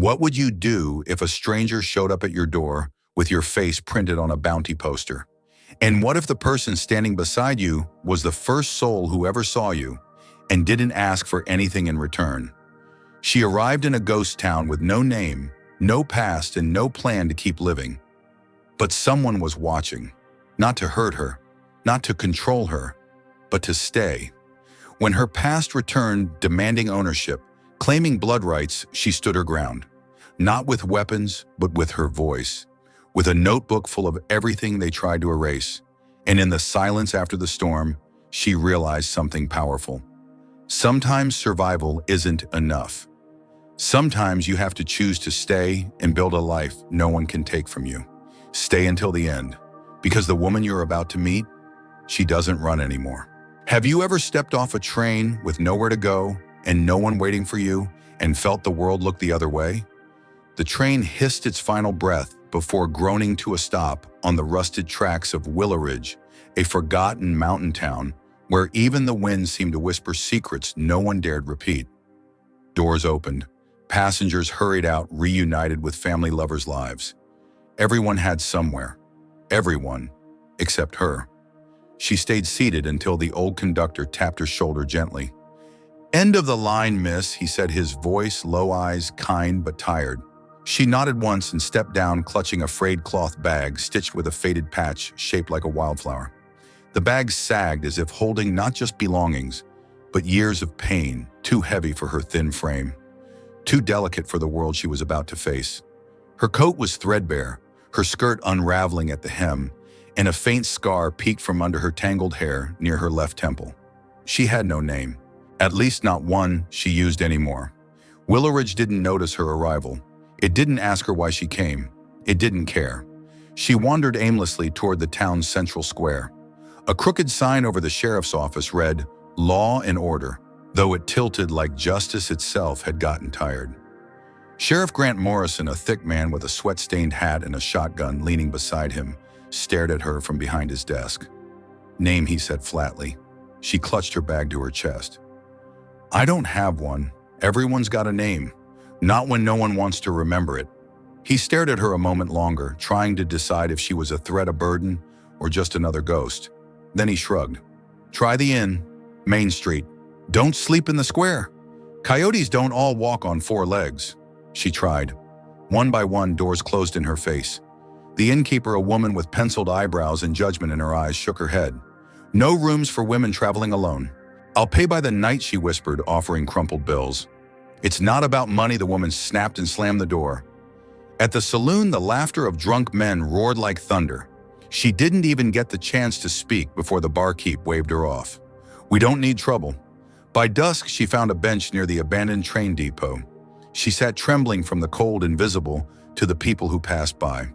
What would you do if a stranger showed up at your door with your face printed on a bounty poster? And what if the person standing beside you was the first soul who ever saw you and didn't ask for anything in return? She arrived in a ghost town with no name, no past, and no plan to keep living. But someone was watching, not to hurt her, not to control her, but to stay. When her past returned, demanding ownership, claiming blood rights, she stood her ground. Not with weapons, but with her voice. With a notebook full of everything they tried to erase. And in the silence after the storm, she realized something powerful. Sometimes survival isn't enough. Sometimes you have to choose to stay and build a life no one can take from you. Stay until the end, because the woman you're about to meet, she doesn't run anymore. Have you ever stepped off a train with nowhere to go and no one waiting for you and felt the world look the other way? The train hissed its final breath before groaning to a stop on the rusted tracks of Ridge, a forgotten mountain town where even the wind seemed to whisper secrets no one dared repeat. Doors opened. Passengers hurried out, reunited with family lovers' lives. Everyone had somewhere. Everyone, except her. She stayed seated until the old conductor tapped her shoulder gently. "End of the line, miss," he said, his voice, low eyes, kind but tired. She nodded once and stepped down, clutching a frayed cloth bag stitched with a faded patch shaped like a wildflower. The bag sagged as if holding not just belongings, but years of pain, too heavy for her thin frame, too delicate for the world she was about to face. Her coat was threadbare, her skirt unraveling at the hem, and a faint scar peeked from under her tangled hair near her left temple. She had no name, at least not one she used anymore. Ridge didn't notice her arrival. It didn't ask her why she came. It didn't care. She wandered aimlessly toward the town's central square. A crooked sign over the sheriff's office read, "Law and Order," though it tilted like justice itself had gotten tired. Sheriff Grant Morrison, a thick man with a sweat-stained hat and a shotgun leaning beside him, stared at her from behind his desk. "Name," he said flatly. She clutched her bag to her chest. "I don't have one. Everyone's got a name. Not when no one wants to remember it." He stared at her a moment longer, trying to decide if she was a threat, a burden, or just another ghost. Then he shrugged. "Try the inn, Main Street. Don't sleep in the square. Coyotes don't all walk on four legs." She tried. One by one, doors closed in her face. The innkeeper, a woman with penciled eyebrows and judgment in her eyes, shook her head. "No rooms for women traveling alone." "I'll pay by the night," she whispered, offering crumpled bills. "It's not about money," the woman snapped and slammed the door. At the saloon, the laughter of drunk men roared like thunder. She didn't even get the chance to speak before the barkeep waved her off. "We don't need trouble." By dusk, she found a bench near the abandoned train depot. She sat trembling from the cold, invisible to the people who passed by.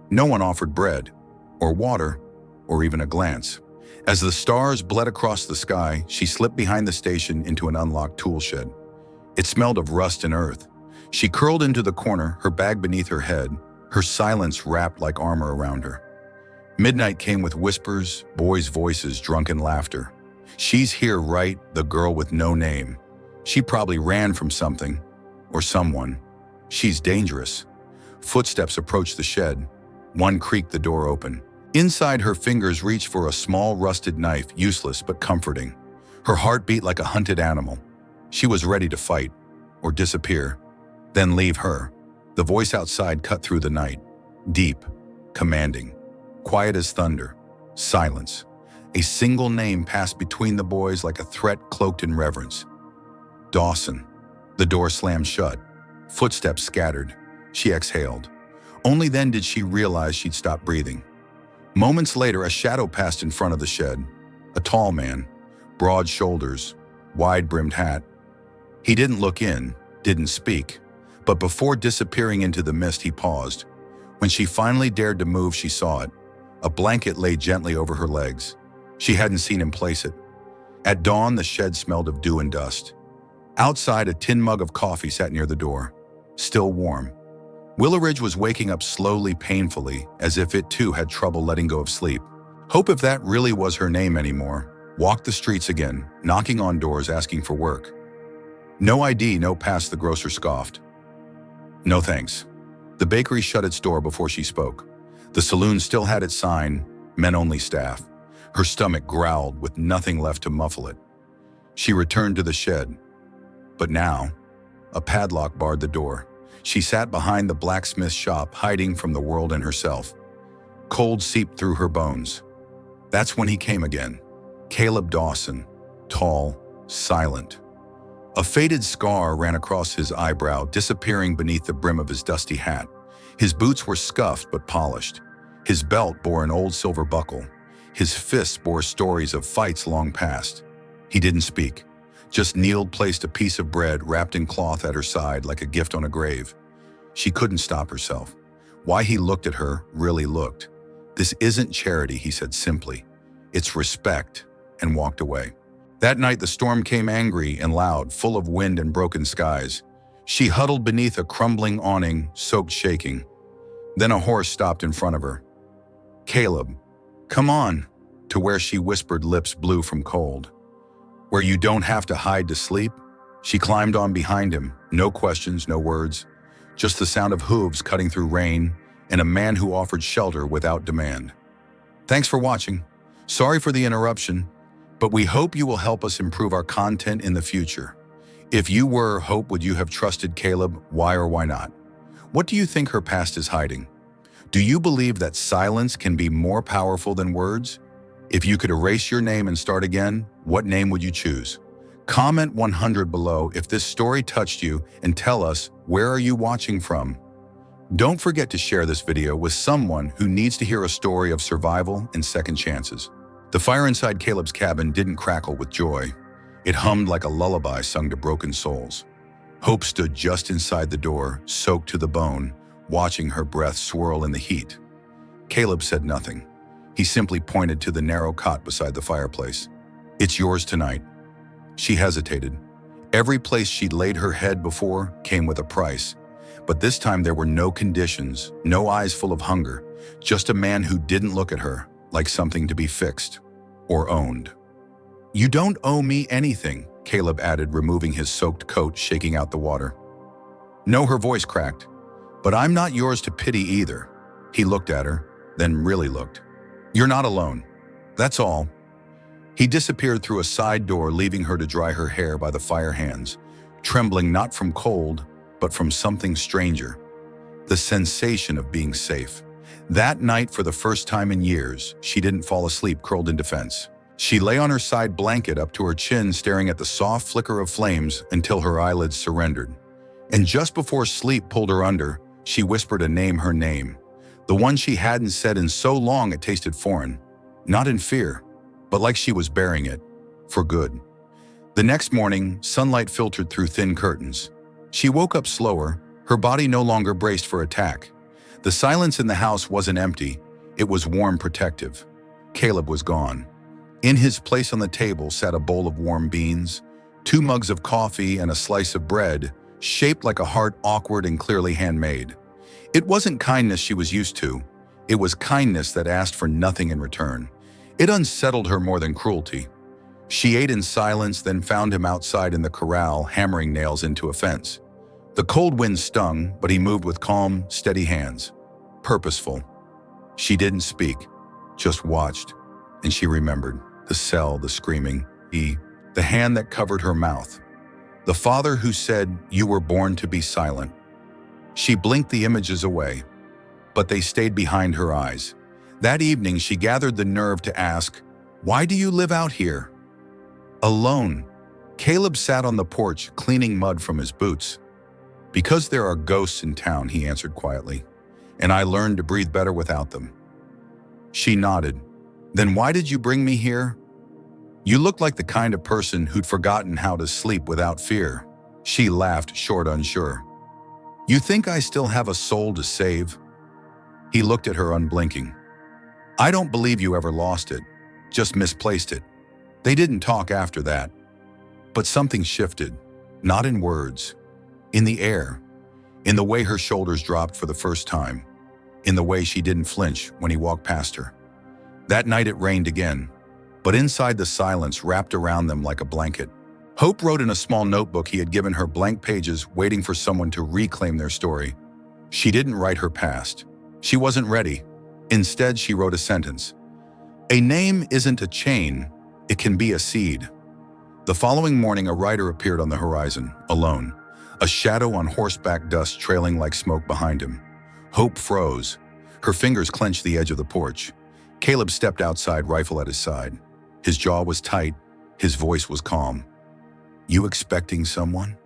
No one offered bread, or water, or even a glance. As the stars bled across the sky, she slipped behind the station into an unlocked tool shed. It smelled of rust and earth. She curled into the corner, her bag beneath her head, her silence wrapped like armor around her. Midnight came with whispers, boys' voices, drunken laughter. "She's here, right? The girl with no name. She probably ran from something, or someone. She's dangerous." Footsteps approached the shed. One creaked, the door open. Inside, her fingers reached for a small rusted knife, useless but comforting. Her heart beat like a hunted animal. She was ready to fight, or disappear, then leave her. The voice outside cut through the night. Deep, commanding, quiet as thunder. Silence. A single name passed between the boys like a threat cloaked in reverence. "Dawson." The door slammed shut. Footsteps scattered. She exhaled. Only then did she realize she'd stopped breathing. Moments later, a shadow passed in front of the shed. A tall man, broad shoulders, wide-brimmed hat. He didn't look in, didn't speak, but before disappearing into the mist, he paused. When she finally dared to move, she saw it. A blanket lay gently over her legs. She hadn't seen him place it. At dawn, the shed smelled of dew and dust. Outside, a tin mug of coffee sat near the door, still warm. Ridge was waking up slowly, painfully, as if it too had trouble letting go of sleep. Hope, if that really was her name anymore, walked the streets again, knocking on doors, asking for work. "No ID, no pass," the grocer scoffed. No thanks. The bakery shut its door before she spoke. The saloon still had its sign, men-only staff. Her stomach growled with nothing left to muffle it. She returned to the shed. But now, a padlock barred the door. She sat behind the blacksmith shop, hiding from the world and herself. Cold seeped through her bones. That's when he came again. Caleb Dawson, tall, silent. A faded scar ran across his eyebrow, disappearing beneath the brim of his dusty hat. His boots were scuffed but polished. His belt bore an old silver buckle. His fists bore stories of fights long past. He didn't speak, just kneeled, placed a piece of bread wrapped in cloth at her side like a gift on a grave. She couldn't stop herself. Why he looked at her really looked. "This isn't charity," he said simply. "It's respect," and walked away. That night the storm came, angry and loud, full of wind and broken skies. She huddled beneath a crumbling awning, soaked, shaking. Then a horse stopped in front of her. "Caleb, come on," to where she whispered, lips blue from cold. "Where you don't have to hide to sleep?" She climbed on behind him, no questions, no words, just the sound of hooves cutting through rain and a man who offered shelter without demand. Thanks for watching. Sorry for the interruption, but we hope you will help us improve our content in the future. If you were Hope, would you have trusted Caleb? Why or why not? What do you think her past is hiding? Do you believe that silence can be more powerful than words? If you could erase your name and start again, what name would you choose? Comment 100 below if this story touched you, and tell us, where are you watching from? Don't forget to share this video with someone who needs to hear a story of survival and second chances. The fire inside Caleb's cabin didn't crackle with joy. It hummed like a lullaby sung to broken souls. Hope stood just inside the door, soaked to the bone, watching her breath swirl in the heat. Caleb said nothing. He simply pointed to the narrow cot beside the fireplace. "It's yours tonight." She hesitated. Every place she'd laid her head before came with a price. But this time there were no conditions, no eyes full of hunger, just a man who didn't look at her like something to be fixed or owned. "You don't owe me anything," Caleb added, removing his soaked coat, shaking out the water. "No," her voice cracked. "But I'm not yours to pity either." He looked at her, then really looked. "You're not alone. That's all." He disappeared through a side door, leaving her to dry her hair by the fire hands, trembling not from cold, but from something stranger, the sensation of being safe. That night, for the first time in years, she didn't fall asleep curled in defense. She lay on her side, blanket up to her chin, staring at the soft flicker of flames until her eyelids surrendered. And just before sleep pulled her under, she whispered a name, her name, the one she hadn't said in so long it tasted foreign, not in fear, but like she was bearing it, for good. The next morning, sunlight filtered through thin curtains. She woke up slower, her body no longer braced for attack. The silence in the house wasn't empty, it was warm, protective. Caleb was gone. In his place on the table sat a bowl of warm beans, 2 mugs of coffee, and a slice of bread, shaped like a heart, awkward and clearly handmade. It wasn't kindness she was used to. It was kindness that asked for nothing in return. It unsettled her more than cruelty. She ate in silence, then found him outside in the corral, hammering nails into a fence. The cold wind stung, but he moved with calm, steady hands. Purposeful. She didn't speak, just watched, and she remembered. The cell, the screaming, the hand that covered her mouth. The father who said, "You were born to be silent." She blinked the images away, but they stayed behind her eyes. That evening, she gathered the nerve to ask, "Why do you live out here?" Alone. Caleb sat on the porch, cleaning mud from his boots. "Because there are ghosts in town," he answered quietly, "and I learned to breathe better without them." She nodded. "Then why did you bring me here?" "You look like the kind of person who'd forgotten how to sleep without fear." She laughed, short, unsure. "You think I still have a soul to save?" He looked at her, unblinking. "I don't believe you ever lost it, just misplaced it." They didn't talk after that. But something shifted, not in words, in the air, in the way her shoulders dropped for the first time, in the way she didn't flinch when he walked past her. That night it rained again, but inside the silence wrapped around them like a blanket. Hope wrote in a small notebook he had given her blank pages waiting for someone to reclaim their story. She didn't write her past. She wasn't ready. Instead, she wrote a sentence. A name isn't a chain, it can be a seed. The following morning, a rider appeared on the horizon, alone, a shadow on horseback, dust trailing like smoke behind him. Hope froze. Her fingers clenched the edge of the porch. Caleb stepped outside, rifle at his side. His jaw was tight, his voice was calm. You expecting someone?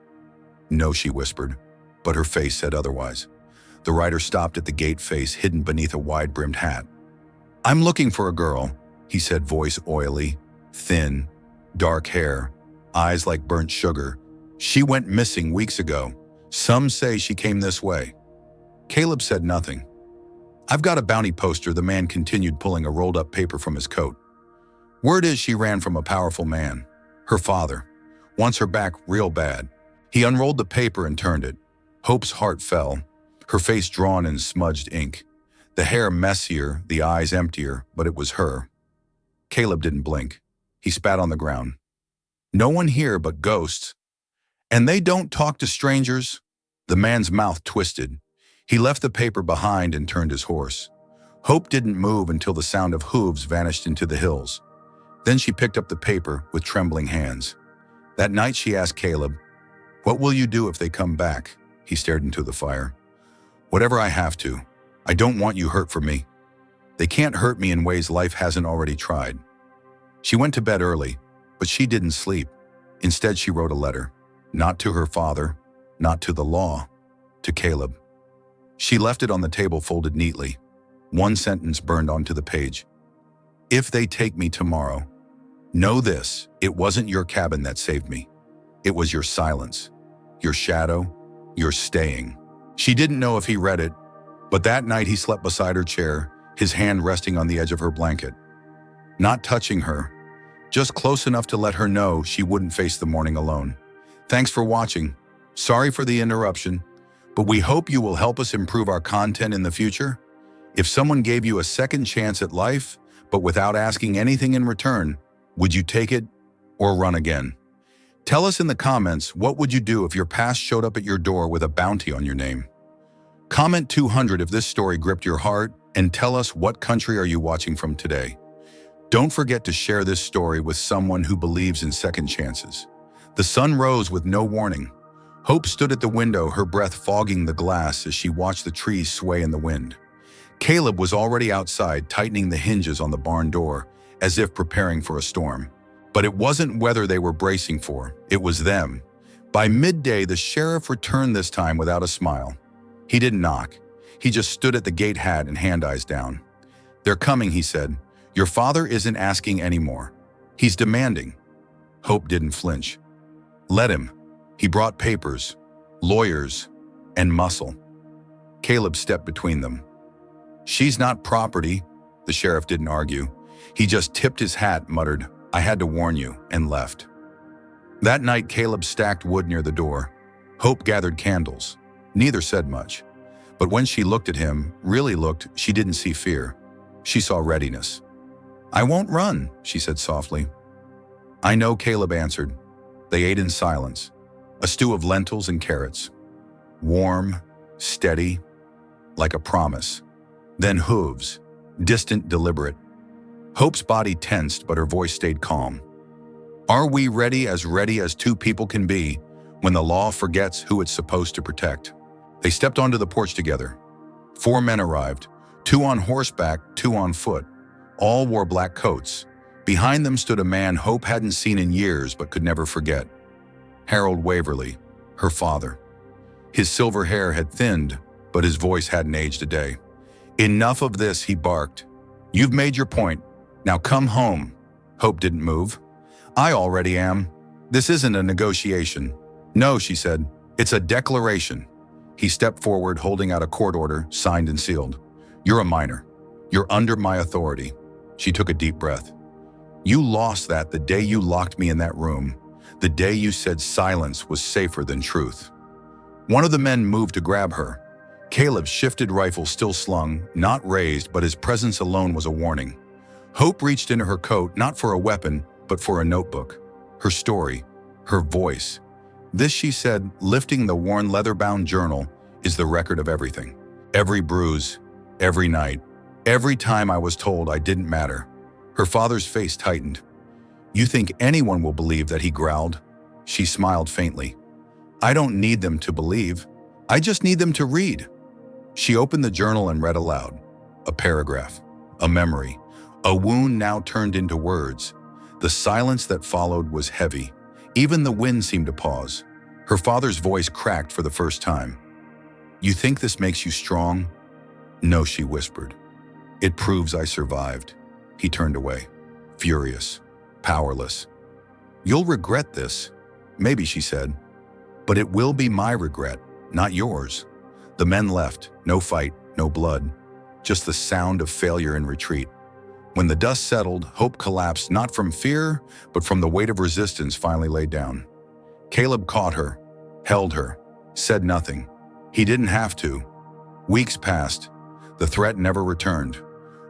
No, she whispered, but her face said otherwise. The rider stopped at the gate, face hidden beneath a wide-brimmed hat. I'm looking for a girl, he said, voice oily, thin, dark hair, eyes like burnt sugar. She went missing weeks ago. Some say she came this way. Caleb said nothing. I've got a bounty poster, the man continued, pulling a rolled-up paper from his coat. Word is she ran from a powerful man, her father. Wants her back real bad. He unrolled the paper and turned it. Hope's heart fell, her face drawn in smudged ink. The hair messier, the eyes emptier, but it was her. Caleb didn't blink. He spat on the ground. No one here but ghosts. And they don't talk to strangers? The man's mouth twisted. He left the paper behind and turned his horse. Hope didn't move until the sound of hooves vanished into the hills. Then she picked up the paper with trembling hands. That night she asked Caleb, what will you do if they come back? He stared into the fire. Whatever I have to. I don't want you hurt for me. They can't hurt me in ways life hasn't already tried. She went to bed early, but she didn't sleep. Instead, she wrote a letter. Not to her father, not to the law, to Caleb. She left it on the table folded neatly. One sentence burned onto the page. If they take me tomorrow, know this, it wasn't your cabin that saved me. It was your silence, your shadow, your staying. She didn't know if he read it, but that night he slept beside her chair, his hand resting on the edge of her blanket. Not touching her, just close enough to let her know she wouldn't face the morning alone. Thanks for watching. Sorry for the interruption, but we hope you will help us improve our content in the future. If someone gave you a second chance at life, but without asking anything in return, would you take it or run again? Tell us in the comments, what would you do if your past showed up at your door with a bounty on your name? Comment 200 if this story gripped your heart, and tell us, what country are you watching from today? Don't forget to share this story with someone who believes in second chances. The sun rose with no warning. Hope stood at the window, her breath fogging the glass as she watched the trees sway in the wind. Caleb was already outside, tightening the hinges on the barn door, as if preparing for a storm. But it wasn't weather they were bracing for, it was them. By midday, the sheriff returned, this time without a smile. He didn't knock. He just stood at the gate, hat and hand eyes down. They're coming, he said. Your father isn't asking anymore. He's demanding. Hope didn't flinch. Let him. He brought papers, lawyers, and muscle. Caleb stepped between them. She's not property. The sheriff didn't argue. He just tipped his hat, muttered, I had to warn you, and left. That night, Caleb stacked wood near the door. Hope gathered candles. Neither said much. But when she looked at him, really looked, she didn't see fear. She saw readiness. I won't run, she said softly. I know, Caleb answered. They ate in silence, a stew of lentils and carrots. Warm, steady, like a promise. Then hooves, distant, deliberate. Hope's body tensed, but her voice stayed calm. Are we ready as two people can be when the law forgets who it's supposed to protect? They stepped onto the porch together. 4 men arrived, 2 on horseback, 2 on foot. All wore black coats. Behind them stood a man Hope hadn't seen in years but could never forget. Harold Waverly, her father. His silver hair had thinned, but his voice hadn't aged a day. Enough of this, he barked. You've made your point. Now come home. Hope didn't move. I already am. This isn't a negotiation. No, she said. It's a declaration. He stepped forward, holding out a court order, signed and sealed. You're a minor. You're under my authority. She took a deep breath. You lost that the day you locked me in that room, the day you said silence was safer than truth. One of the men moved to grab her. Caleb's shifted rifle still slung, not raised, but his presence alone was a warning. Hope reached into her coat, not for a weapon, but for a notebook. Her story, her voice. This, she said, lifting the worn leather-bound journal, is the record of everything. Every bruise, every night, every time I was told I didn't matter. Her father's face tightened. You think anyone will believe that, he growled. She smiled faintly. I don't need them to believe. I just need them to read. She opened the journal and read aloud. A paragraph, a memory, a wound now turned into words. The silence that followed was heavy. Even the wind seemed to pause. Her father's voice cracked for the first time. You think this makes you strong? No, she whispered. It proves I survived. He turned away, furious, powerless. You'll regret this, maybe, she said. But it will be my regret, not yours. The men left, no fight, no blood, just the sound of failure and retreat. When the dust settled, hope collapsed, not from fear, but from the weight of resistance finally laid down. Caleb caught her, held her, said nothing. He didn't have to. Weeks passed. The threat never returned.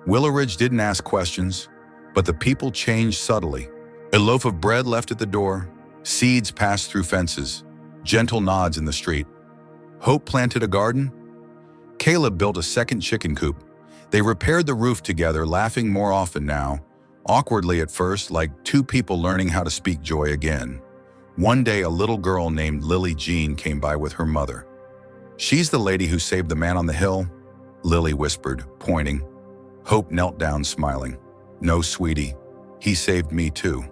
Willow Ridge didn't ask questions, but the people changed subtly. A loaf of bread left at the door, seeds passed through fences, gentle nods in the street. Hope planted a garden. Caleb built a second chicken coop. They repaired the roof together, laughing more often now, awkwardly at first, like two people learning how to speak joy again. One day, a little girl named Lily Jean came by with her mother. She's the lady who saved the man on the hill, Lily whispered, pointing. Hope knelt down, smiling. No, sweetie, he saved me too.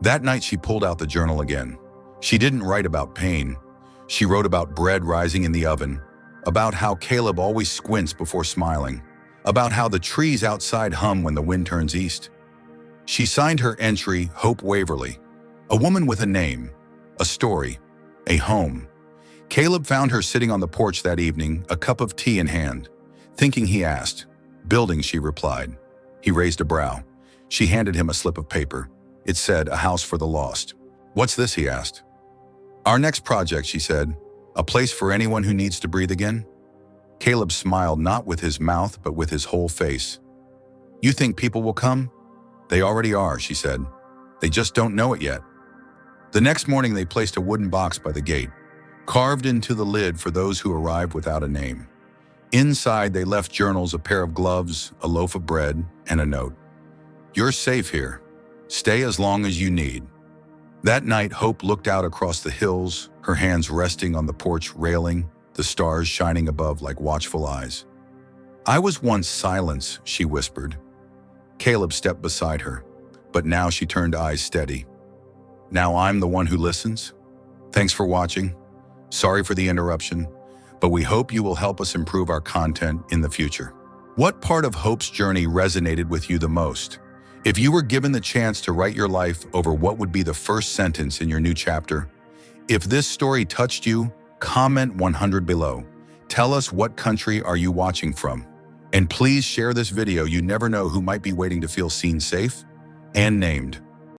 That night, she pulled out the journal again. She didn't write about pain. She wrote about bread rising in the oven, about how Caleb always squints before smiling, about how the trees outside hum when the wind turns east. She signed her entry, Hope Waverly, a woman with a name, a story, a home. Caleb found her sitting on the porch that evening, a cup of tea in hand. Thinking, he asked. Building, she replied. He raised a brow. She handed him a slip of paper. It said, A House for the Lost. What's this, he asked. Our next project, she said. A place for anyone who needs to breathe again. Caleb smiled, not with his mouth, but with his whole face. You think people will come? They already are, she said. They just don't know it yet. The next morning, they placed a wooden box by the gate, carved into the lid for those who arrived without a name. Inside, they left journals, a pair of gloves, a loaf of bread, and a note. You're safe here. Stay as long as you need. That night, Hope looked out across the hills, her hands resting on the porch railing, the stars shining above like watchful eyes. I was once silence, she whispered. Caleb stepped beside her, but now she turned eyes steady. Now I'm the one who listens. Thanks for watching. Sorry for the interruption, but we hope you will help us improve our content in the future. What part of Hope's journey resonated with you the most? If you were given the chance to write your life over, what would be the first sentence in your new chapter? If this story touched you, comment 100 below. Tell us, what country are you watching from? And please share this video. You never know who might be waiting to feel seen, safe, and named.